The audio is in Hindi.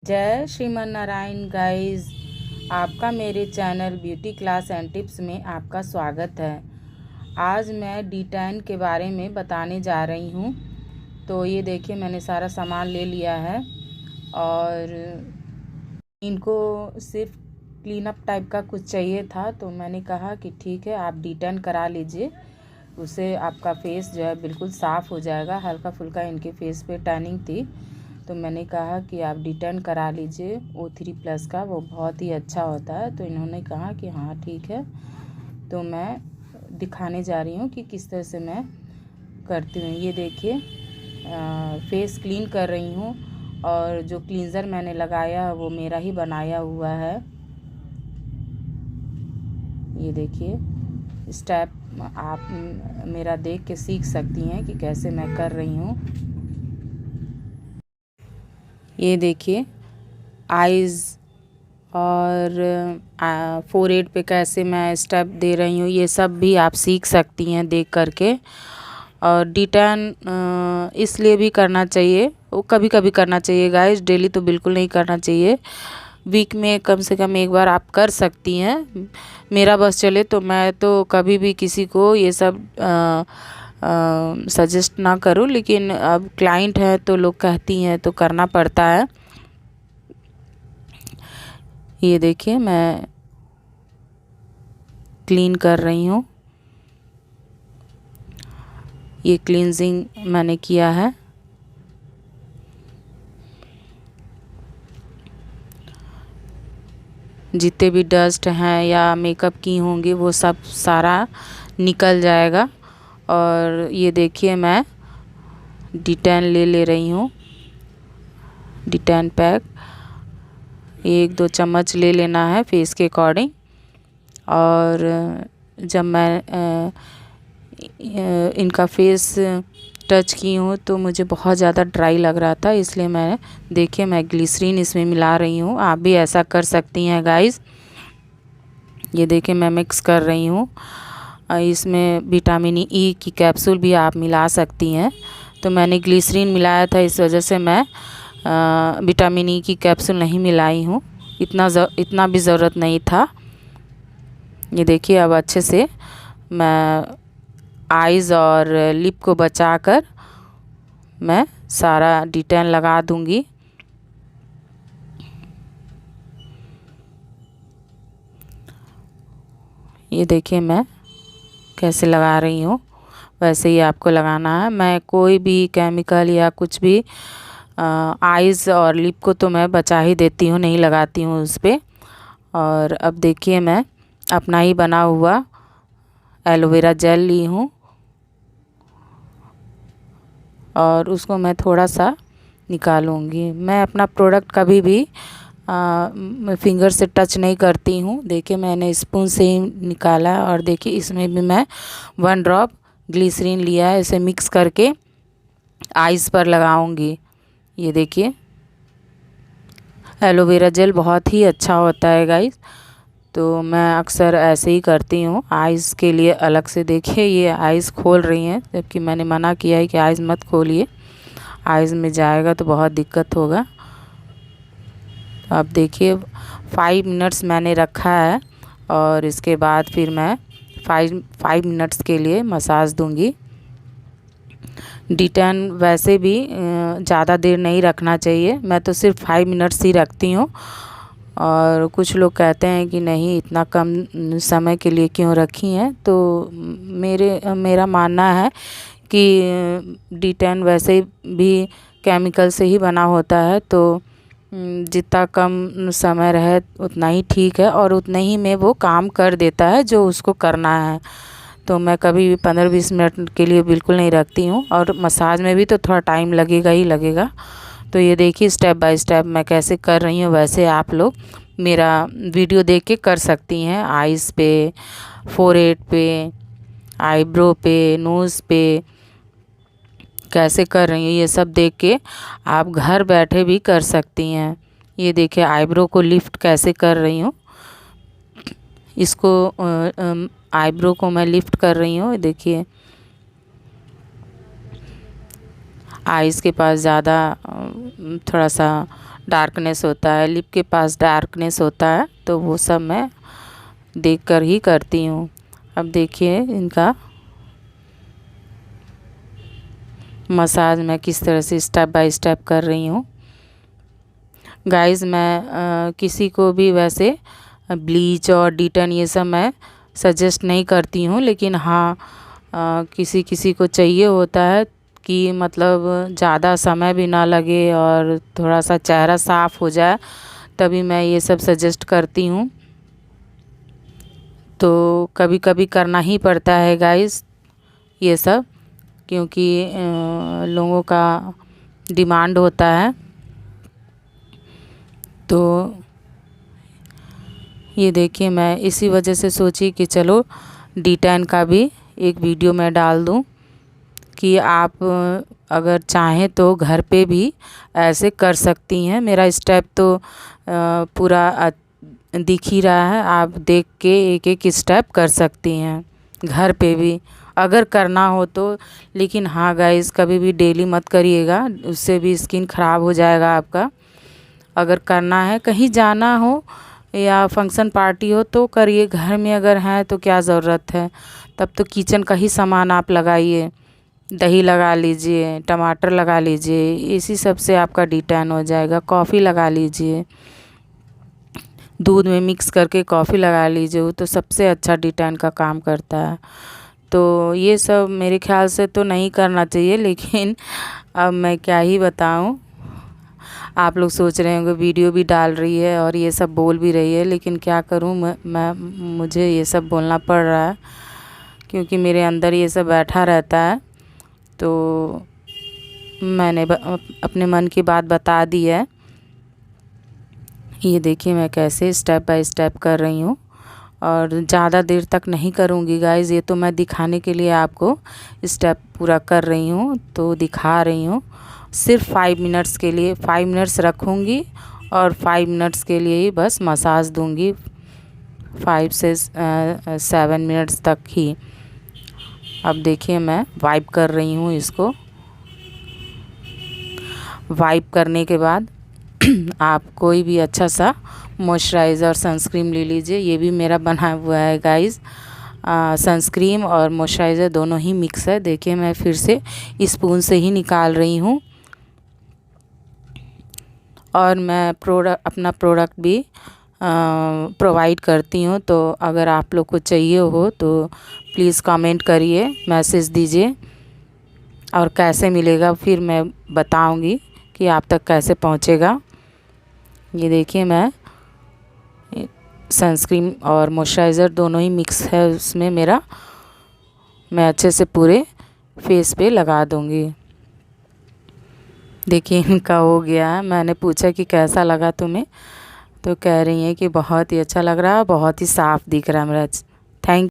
जय श्रीमन नारायण गाइस, आपका मेरे channel beauty class and tips में आपका स्वागत है। आज मैं D10 के बारे में बताने जा रही हूँ। तो ये देखिए, मैंने सारा सामान ले लिया है और इनको सिर्फ क्लीन अप टाइप का कुछ चाहिए था, तो मैंने कहा कि ठीक है, आप D10 करा लीजिए। उससे आपका फेस जो है बिल्कुल साफ़ हो जाएगा। हल्का फुल्का इनके फेस पे टैनिंग थी, तो मैंने कहा कि आप D10 करा लीजिए O3+ का, वो बहुत ही अच्छा होता है। तो इन्होंने कहा कि हाँ ठीक है। तो मैं दिखाने जा रही हूँ कि किस तरह से मैं करती हूँ। ये देखिए, फेस क्लीन कर रही हूँ और जो क्लींज़र मैंने लगाया वो मेरा ही बनाया हुआ है। ये देखिए स्टेप आप मेरा देख के सीख सकती हैं कि कैसे मैं कर रही हूँ। ये देखिए, आइज़ और फोरहेड पे कैसे मैं स्टेप दे रही हूँ, ये सब भी आप सीख सकती हैं देख करके। और D10 इसलिए भी करना चाहिए, वो कभी कभी करना चाहिए गाइस, डेली तो बिल्कुल नहीं करना चाहिए। वीक में कम से कम एक बार आप कर सकती हैं। मेरा बस चले तो मैं तो कभी भी किसी को ये सब सजेस्ट ना करूं, लेकिन अब क्लाइंट है तो लोग कहती हैं तो करना पड़ता है। ये देखिए, मैं क्लीन कर रही हूँ। ये क्लींजिंग मैंने किया है। जितने भी डस्ट हैं या मेकअप की होंगी वो सब सारा निकल जाएगा। और ये देखिए, मैं D10 ले रही हूँ। D10 पैक 1-2 चम्मच ले लेना है फेस के अकॉर्डिंग। और जब मैं इनका फेस टच की हूँ तो मुझे बहुत ज़्यादा ड्राई लग रहा था, इसलिए मैं ग्लिसरीन इसमें मिला रही हूँ। आप भी ऐसा कर सकती हैं गाइस। ये देखिए, मैं मिक्स कर रही हूँ। इसमें विटामिन ई की कैप्सूल भी आप मिला सकती हैं। तो मैंने ग्लिसरीन मिलाया था, इस वजह से मैं विटामिन ई की कैप्सूल नहीं मिलाई हूँ। इतना भी ज़रूरत नहीं था। ये देखिए, अब अच्छे से मैं आइज़ और लिप को बचाकर मैं सारा D10 लगा दूंगी। ये देखिए, मैं कैसे लगा रही हूँ, वैसे ही आपको लगाना है। मैं कोई भी केमिकल या कुछ भी आइज़ और लिप को तो मैं बचा ही देती हूँ, नहीं लगाती हूँ उस पर। और अब देखिए, मैं अपना ही बना हुआ एलोवेरा जेल ली हूँ और उसको मैं थोड़ा सा निकालूंगी। मैं अपना प्रोडक्ट कभी भी फिंगर से टच नहीं करती हूँ। देखिए, मैंने स्पून से ही निकाला। और देखिए, इसमें भी मैं 1 ड्रॉप ग्लिसरीन लिया है, इसे मिक्स करके आइज़ पर लगाऊंगी। ये देखिए, एलोवेरा जेल बहुत ही अच्छा होता है गाइस, तो मैं अक्सर ऐसे ही करती हूँ आइज़ के लिए अलग से। देखिए, ये आइज़ खोल रही हैं, जबकि मैंने मना किया है कि आइज़ मत खोलिए, आइज़ में जाएगा तो बहुत दिक्कत होगा। तो अब देखिए, 5 मिनट्स मैंने रखा है और इसके बाद फिर मैं 5 मिनट्स के लिए मसाज दूंगी। D10 वैसे भी ज़्यादा देर नहीं रखना चाहिए, मैं तो सिर्फ 5 मिनट्स ही रखती हूँ। और कुछ लोग कहते हैं कि नहीं, इतना कम समय के लिए क्यों रखी हैं। तो मेरा मानना है कि D10 वैसे भी केमिकल से ही बना होता है, तो जितना कम समय रहे उतना ही ठीक है और उतने ही में वो काम कर देता है जो उसको करना है। तो मैं कभी भी 15-20 मिनट के लिए बिल्कुल नहीं रखती हूँ। और मसाज में भी तो थोड़ा टाइम लगेगा ही लगेगा। तो ये देखिए, स्टेप बाय स्टेप मैं कैसे कर रही हूँ, वैसे आप लोग मेरा वीडियो देख के कर सकती हैं। आइज़ पे, फोरहेड पे, आईब्रो पे, नोज़ पे कैसे कर रही हूँ, ये सब देख के आप घर बैठे भी कर सकती हैं। ये देखिए, आईब्रो को लिफ्ट कैसे कर रही हूँ, इसको आईब्रो को मैं लिफ्ट कर रही हूँ। देखिए, आइज़ के पास ज़्यादा थोड़ा सा डार्कनेस होता है, लिप के पास डार्कनेस होता है, तो वो सब मैं देख कर ही करती हूँ। अब देखिए इनका मसाज मैं किस तरह से स्टेप बाय स्टेप कर रही हूँ। गाइस मैं किसी को भी वैसे ब्लीच और डिटन ये सब मैं सजेस्ट नहीं करती हूँ, लेकिन हाँ किसी किसी को चाहिए होता है कि मतलब ज़्यादा समय भी ना लगे और थोड़ा सा चेहरा साफ़ हो जाए, तभी मैं ये सब सजेस्ट करती हूँ। तो कभी कभी करना ही पड़ता है गाइस ये सब, क्योंकि लोगों का डिमांड होता है। तो ये देखिए मैं इसी वजह से सोची कि चलो D10 का भी एक वीडियो मैं डाल दूं कि आप अगर चाहें तो घर पे भी ऐसे कर सकती हैं। मेरा स्टेप तो पूरा दिख ही रहा है, आप देख के एक एक स्टेप कर सकती हैं घर पे भी अगर करना हो तो। लेकिन हाँ गाइस कभी भी डेली मत करिएगा, उससे भी स्किन ख़राब हो जाएगा आपका। अगर करना है, कहीं जाना हो या फंक्शन पार्टी हो तो करिए, घर में अगर है तो क्या ज़रूरत है। तब तो किचन का ही सामान आप लगाइए, दही लगा लीजिए, टमाटर लगा लीजिए, इसी सब से आपका D10 हो जाएगा। कॉफ़ी लगा लीजिए, दूध में मिक्स करके कॉफ़ी लगा लीजिए, वो तो सबसे अच्छा D10 का काम करता है। तो ये सब मेरे ख्याल से तो नहीं करना चाहिए, लेकिन अब मैं क्या ही बताऊं। आप लोग सोच रहे होंगे वीडियो भी डाल रही है और ये सब बोल भी रही है, लेकिन क्या करूं मैं मुझे ये सब बोलना पड़ रहा है क्योंकि मेरे अंदर ये सब बैठा रहता है। तो मैंने अपने मन की बात बता दी है। ये देखिए मैं कैसे स्टेप बाय स्टेप कर रही हूँ और ज़्यादा देर तक नहीं करूँगी गाइज़, ये तो मैं दिखाने के लिए आपको स्टेप पूरा कर रही हूँ, तो दिखा रही हूँ। सिर्फ 5 मिनट्स के लिए 5 मिनट्स रखूँगी और 5 मिनट्स के लिए ही बस मसाज दूँगी, 5 से 7 मिनट्स तक ही। अब देखिए मैं वाइप कर रही हूँ इसको। वाइप करने के बाद आप कोई भी अच्छा सा मॉइस्चराइज़र सनस्क्रीन ले लीजिए। ये भी मेरा बना हुआ है गाइस, सनस्क्रीन और मॉइस्चराइज़र दोनों ही मिक्स है। देखिए मैं फिर से स्पून से ही निकाल रही हूँ। और मैं अपना प्रोडक्ट भी प्रोवाइड करती हूँ, तो अगर आप लोग को चाहिए हो तो प्लीज़ कमेंट करिए, मैसेज दीजिए और कैसे मिलेगा फिर मैं बताऊँगी कि आप तक कैसे पहुँचेगा। ये देखिए मैं सनस्क्रीन और मॉइस्चराइज़र दोनों ही मिक्स है उसमें मेरा, मैं अच्छे से पूरे फेस पे लगा दूँगी। देखिए इनका हो गया है। मैंने पूछा कि कैसा लगा तुम्हें, तो कह रही हैं कि बहुत ही अच्छा लग रहा है, बहुत ही साफ़ दिख रहा है मेरा। थैंक